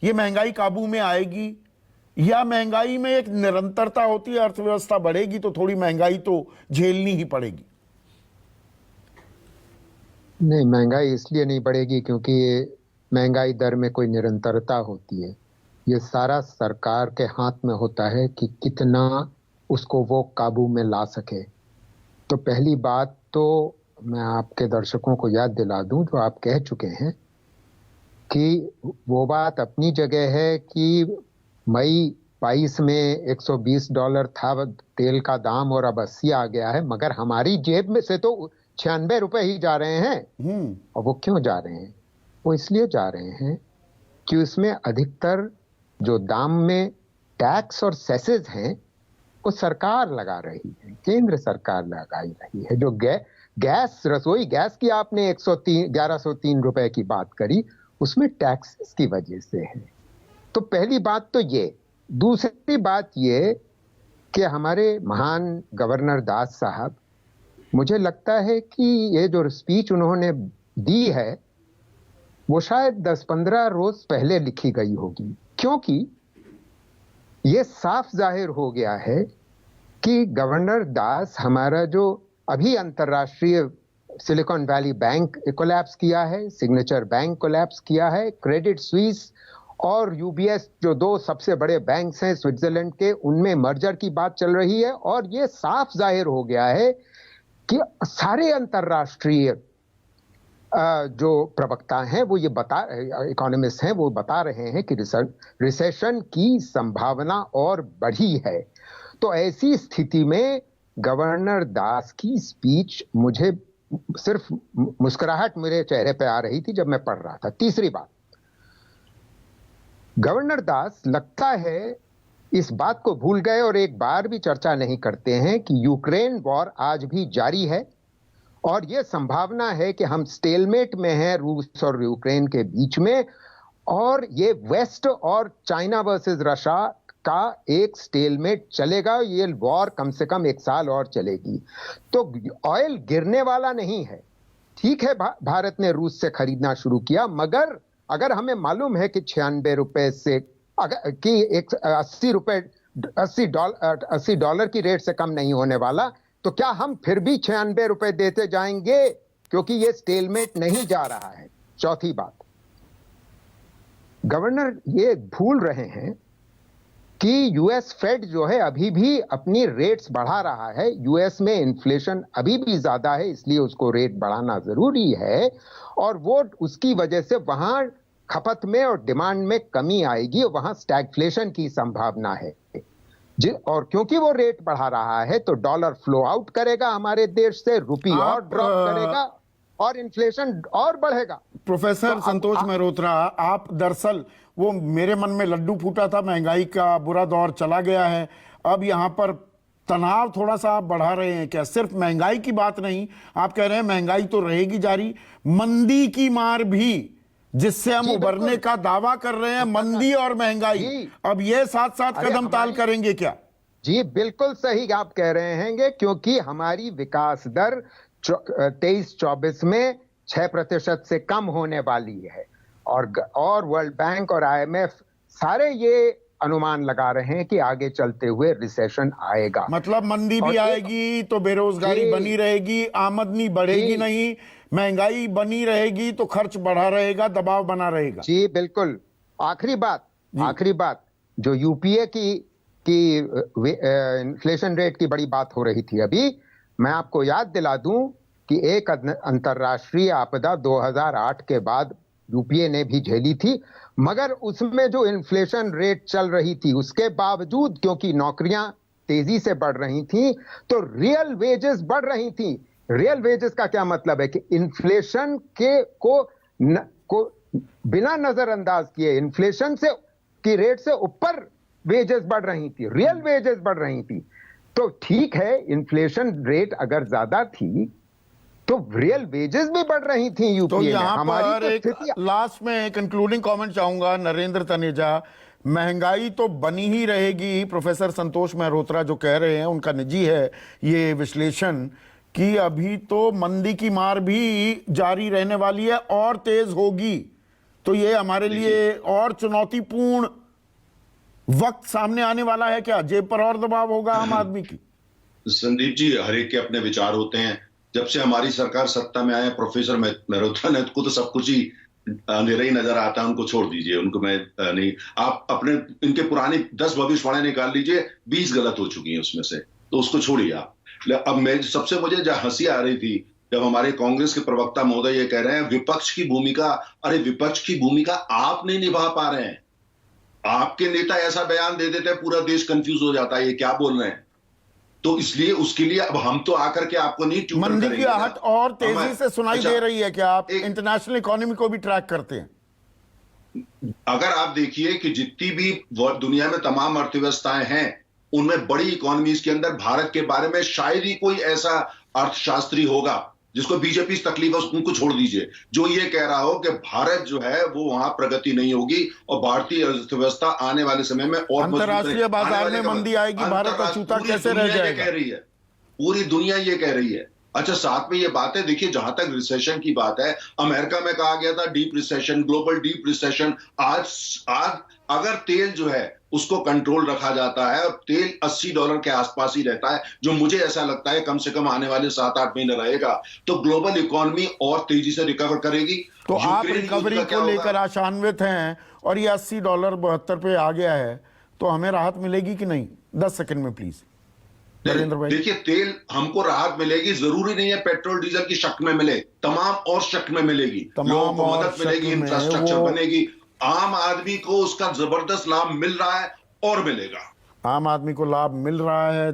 ये महंगाई काबू में आएगी, या महंगाई में एक निरंतरता होती है, अर्थव्यवस्था बढ़ेगी तो थोड़ी महंगाई तो झेलनी ही पड़ेगी? नहीं, महंगाई इसलिए नहीं बढ़ेगी क्योंकि ये महंगाई दर में कोई निरंतरता होती है। ये सारा सरकार के हाथ में होता है कि कितना उसको वो काबू में ला सके। तो पहली बात तो मैं आपके दर्शकों को याद दिला दूं, जो आप कह चुके हैं, कि वो बात अपनी जगह है कि मई 22 में $120 था तेल का दाम और अब 80 आ गया है, मगर हमारी जेब में से तो 96 रुपए ही जा रहे हैं। और वो क्यों जा रहे हैं? वो इसलिए जा रहे हैं कि उसमें अधिकतर जो दाम में टैक्स और सेसेस हैं वो सरकार लगा रही है, केंद्र सरकार लगाई रही है। जो गैस, रसोई गैस की आपने 1103 रुपए की बात करी, उसमें टैक्सेस की वजह से है। तो पहली बात तो ये। दूसरी बात ये कि हमारे महान गवर्नर दास साहब, मुझे लगता है कि ये जो स्पीच उन्होंने दी है वो शायद 10-15 रोज पहले लिखी गई होगी, क्योंकि ये साफ जाहिर हो गया है कि गवर्नर दास, हमारा जो अभी अंतर्राष्ट्रीय सिलिकॉन वैली बैंक कोलैप्स किया है, सिग्नेचर बैंक कोलैप्स किया है, क्रेडिट स्विस और यूबीएस जो दो सबसे बड़े बैंक्स हैं स्विट्जरलैंड के, उनमें मर्जर की बात चल रही है। और ये साफ जाहिर हो गया है कि सारे अंतर्राष्ट्रीय जो प्रवक्ता हैं वो ये इकोनॉमिस्ट हैं, वो बता रहे हैं कि रिसेशन की संभावना और बढ़ी है। तो ऐसी स्थिति में गवर्नर दास की स्पीच, मुझे सिर्फ मुस्कुराहट मेरे चेहरे पे आ रही थी जब मैं पढ़ रहा था। तीसरी बात, गवर्नर दास लगता है इस बात को भूल गए और एक बार भी चर्चा नहीं करते हैं कि यूक्रेन वॉर आज भी जारी है और यह संभावना है कि हम स्टेलमेट में हैं रूस और यूक्रेन के बीच में, और ये वेस्ट और चाइना वर्सेस रशिया का एक स्टेलमेट चलेगा। ये वॉर कम से कम 1 साल और चलेगी। तो ऑयल गिरने वाला नहीं है। ठीक है, भारत ने रूस से खरीदना शुरू किया, मगर अगर हमें मालूम है कि 96 रुपए से कि 80 डॉलर की रेट से कम नहीं होने वाला, तो क्या हम फिर भी 96 रुपए देते जाएंगे? क्योंकि ये स्टेलमेट नहीं जा रहा है। चौथी बात, गवर्नर ये भूल रहे हैं कि यूएस फेड जो है अभी भी अपनी रेट्स बढ़ा रहा है। यूएस में इन्फ्लेशन अभी भी ज्यादा है, इसलिए उसको रेट बढ़ाना जरूरी है, और वो उसकी वजह से वहां खपत में और डिमांड में कमी आएगी, वहां स्टैगफ्लेशन की संभावना है। और क्योंकि वो रेट बढ़ा रहा है तो डॉलर फ्लो आउट करेगा हमारे देश से, रुपी और ड्रॉप करेगा और इन्फ्लेशन और बढ़ेगा। प्रोफेसर संतोष मेहरोत्रा, आप दरअसल, वो मेरे मन में लड्डू फूटा था, महंगाई का बुरा दौर चला गया है, अब यहां पर तनाव थोड़ा सा आप बढ़ा रहे हैं क्या? सिर्फ महंगाई की बात नहीं, आप कह रहे हैं महंगाई तो रहेगी जारी, मंदी की मार भी, जिससे हम उबरने का दावा कर रहे हैं, मंदी और महंगाई, अब ये साथ साथ कदम ताल करेंगे क्या? जी बिल्कुल सही आप कह रहे हैं, क्योंकि हमारी विकास दर 23-24 में 6% से कम होने वाली है, और वर्ल्ड बैंक और आईएमएफ सारे ये अनुमान लगा रहे हैं कि आगे चलते हुए रिसेशन आएगा। मतलब मंदी भी आएगी तो बेरोजगारी बनी रहेगी, आमदनी बढ़ेगी नहीं, महंगाई बनी रहेगी तो खर्च बढ़ा रहेगा, दबाव बना रहेगा। जी बिल्कुल। आखिरी बात, जो यूपीए की इन्फ्लेशन रेट की बड़ी बात हो रही थी अभी, मैं आपको याद दिला दूं कि एक अंतर्राष्ट्रीय आपदा 2008 के बाद यूपीए ने भी झेली थी, मगर उसमें जो इन्फ्लेशन रेट चल रही थी उसके बावजूद, क्योंकि नौकरियां तेजी से बढ़ रही थी, तो रियल वेजेस बढ़ रही थी। रियल वेजेस का क्या मतलब है कि इन्फ्लेशन को बिना नजरअंदाज किए इन्फ्लेशन से की रेट से ऊपर वेजेस बढ़ रही थी, रियल वेजेस बढ़ रही थी। तो ठीक है, इन्फ्लेशन रेट अगर ज्यादा थी तो रियल वेजेस भी बढ़ रही थी यूपीए में। तो यहाँ पर एक लास्ट में कंक्लूडिंग कमेंट चाहूंगा, नरेंद्र तनेजा, महंगाई तो बनी ही रहेगी, प्रोफेसर संतोष मेहरोत्रा जो कह रहे हैं उनका निजी है ये विश्लेषण, कि अभी तो मंदी की मार भी जारी रहने वाली है और तेज होगी, तो ये हमारे लिए और चुनौतीपूर्ण वक्त सामने आने वाला है क्या? जेब पर और दबाव होगा आम आदमी की? संदीप जी, हर एक के अपने विचार होते हैं। जब से हमारी सरकार सत्ता में आए प्रोफेसर मेहरोत्रा ने को तो सब कुछ ही अंधेरा ही नजर आता है। उनको छोड़ दीजिए, उनको मैं नहीं, आप अपने इनके पुरानी 10 भविष्यवाणी निकाल लीजिए, 20 गलत हो चुकी हैं उसमें से, तो उसको छोड़िए आप। अब मैं सबसे मुझे जहां हंसी आ रही थी जब हमारे कांग्रेस के प्रवक्ता महोदय ये कह रहे हैं विपक्ष की भूमिका, अरे विपक्ष की भूमिका आप नहीं निभा पा रहे हैं। आपके नेता ऐसा बयान दे देते हैं पूरा देश कंफ्यूज हो जाता है, ये क्या बोल रहे हैं। तो इसलिए उसके लिए अब हम तो आकर के आपको नहीं ट्यूटर मंदी की करेंगे ना। आहट और तेजी से सुनाई अच्छा, दे रही है क्या? आप एक- इंटरनेशनल इकोनॉमी को भी ट्रैक करते हैं? अगर आप देखिए कि जितनी भी दुनिया में तमाम अर्थव्यवस्थाएं हैं, उनमें बड़ी इकोनॉमीज के अंदर भारत के बारे में शायद ही कोई ऐसा अर्थशास्त्री होगा जिसको बीजेपी तकलीफ है, उनको छोड़ दीजिए, जो ये कह रहा हो कि भारत जो है वो वहां प्रगति नहीं होगी और भारतीय अर्थव्यवस्था आने वाले समय में और अंतर्राष्ट्रीय बाजार में मंदी आएगी, भारत अछूता कैसे रह जाएगा? कह रही है, पूरी दुनिया ये कह रही है। अच्छा, साथ में ये बात है, देखिए जहां तक रिसेशन की बात है, अमेरिका में कहा गया था deep recession, global deep recession. आज अगर तेल जो है उसको कंट्रोल रखा जाता है और तेल $80 के आसपास ही रहता है, जो मुझे ऐसा लगता है कम से कम आने वाले 7-8 महीने रहेगा, तो ग्लोबल इकोनॉमी और तेजी से रिकवर करेगी। तो आप यूक्रेन युद्ध का रिकवरी क्या को होगा? लेकर आशान्वित हैं और ये $80 72 पे आ गया है, तो हमें राहत मिलेगी कि नहीं? 10 सेकंड में प्लीज नरेंद्र भाई। देखिए, तेल हमको राहत मिलेगी, जरूरी नहीं है पेट्रोल डीजल की शक्ल में मिले, तमाम और शक्ल में मिलेगी, तमाम लोगों को और मदद मिलेगी, शक्ल में इंफ्रास्ट्रक्चर वो- बनेगी, आम आदमी को उसका जबरदस्त लाभ मिल रहा है और मिलेगा। आम आदमी को लाभ मिल रहा है,